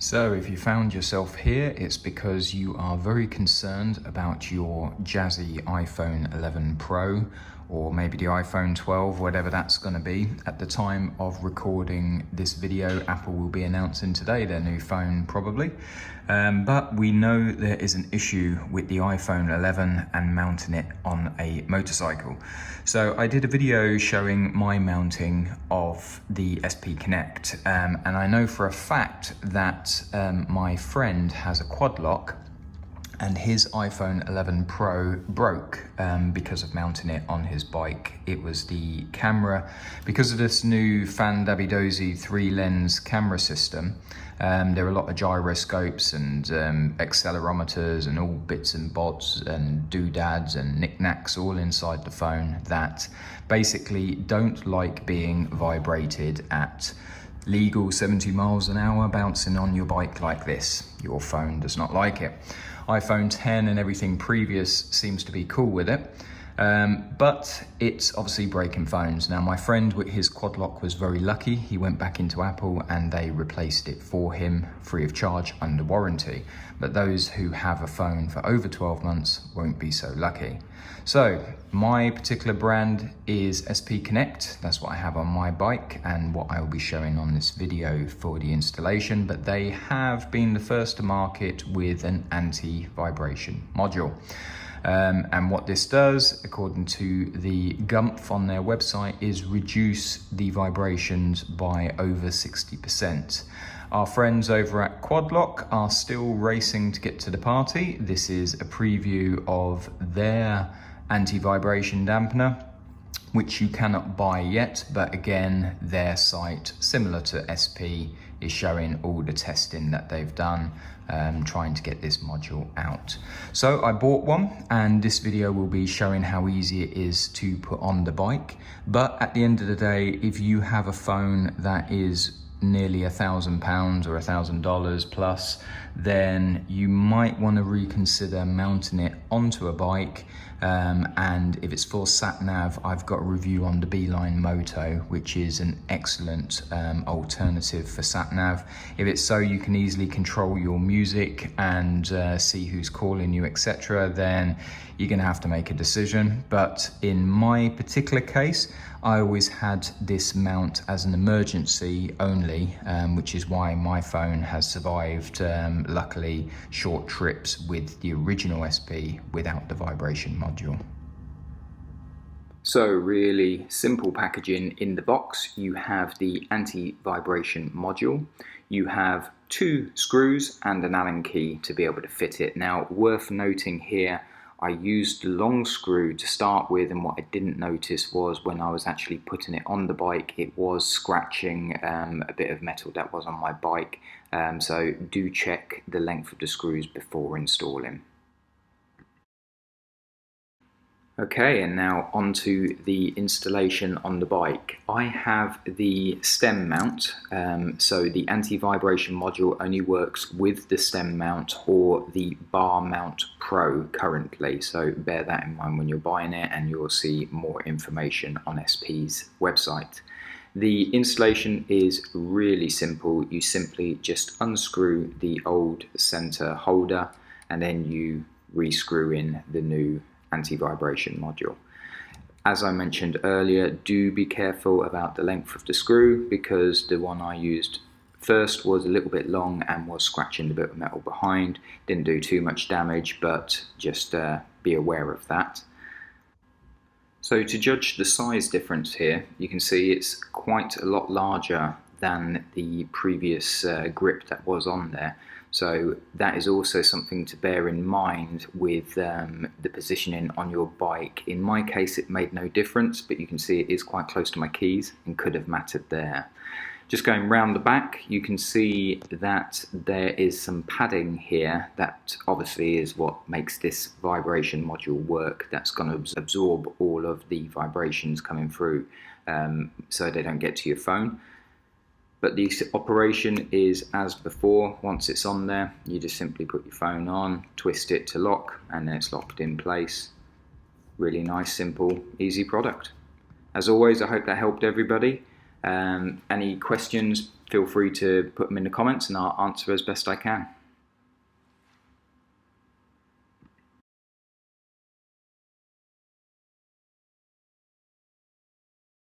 So if you found yourself here, it's because you are very concerned about your jazzy iPhone 11 Pro, or maybe the iPhone 12, whatever that's going to be. At the time of recording this video, Apple will be announcing today their new phone, probably. But we know there is an issue with the iPhone 11 and mounting it on a motorcycle. So I did a video showing my mounting of the SP Connect, and I know for a fact that my friend has a quad lock and his iPhone 11 Pro broke because of mounting it on his bike. It was the camera. Because of this new Fan Dabby Dozy 3-lens camera system, there are a lot of gyroscopes and accelerometers and all bits and bobs and doodads and knickknacks all inside the phone that basically don't like being vibrated at legal 70 miles an hour bouncing on your bike like this. Your phone does not like it. iPhone 10 and everything previous seems to be cool with it, but it's obviously breaking phones. Now my friend with his quad lock was very lucky. He went back into Apple and they replaced it for him free of charge under warranty. But those who have a phone for over 12 months won't be so lucky. So my particular brand is SP Connect. That's what I have on my bike and what I will be showing on this video for the installation, but they have been the first to market with an anti-vibration module. And what this does, according to the Gumph on their website, is reduce the vibrations by over 60%. Our friends over at Quadlock are still racing to get to the party. This is a preview of their anti-vibration dampener, which you cannot buy yet, but again, their site, similar to SP, is showing all the testing that they've done, trying to get this module out. So I bought one, and this video will be showing how easy it is to put on the bike. But at the end of the day, if you have a phone that is nearly £1,000 or $1,000 plus, then you might want to reconsider mounting it onto a bike. And if it's for sat nav, I've got a review on the Beeline Moto, which is an excellent alternative for sat nav. If it's so you can easily control your music and see who's calling you, etc., then you're going to have to make a decision. But in my particular case, I always had this mount as an emergency only, which is why my phone has survived, luckily, short trips with the original SP without the vibration module. So really simple packaging in the box. You have the anti-vibration module. You have 2 screws and an Allen key to be able to fit it. Now, worth noting here, I used the long screw to start with, and what I didn't notice was when I was actually putting it on the bike, it was scratching a bit of metal that was on my bike. So do check the length of the screws before installing. Okay, and now onto the installation on the bike. I have the stem mount, so the anti-vibration module only works with the stem mount or the bar mount Pro currently, so bear that in mind when you're buying it, and you'll see more information on SP's website. The installation is really simple. You simply just unscrew the old center holder and then you re-screw in the new anti-vibration module. As I mentioned earlier, do be careful about the length of the screw, because the one I used first was a little bit long and was scratching the bit of metal behind. Didn't do too much damage, but just be aware of that. So to judge the size difference here, you can see it's quite a lot larger than the previous grip that was on there. So that is also something to bear in mind with the positioning on your bike. In my case, it made no difference, but you can see it is quite close to my keys and could have mattered there. Just going round the back, you can see that there is some padding here that obviously is what makes this vibration module work. That's going to absorb all of the vibrations coming through so they don't get to your phone. But the operation is as before. Once it's on there, you just simply put your phone on, twist it to lock, and then it's locked in place. Really nice, simple, easy product. As always, I hope that helped everybody. Any questions, feel free to put them in the comments and I'll answer as best I can.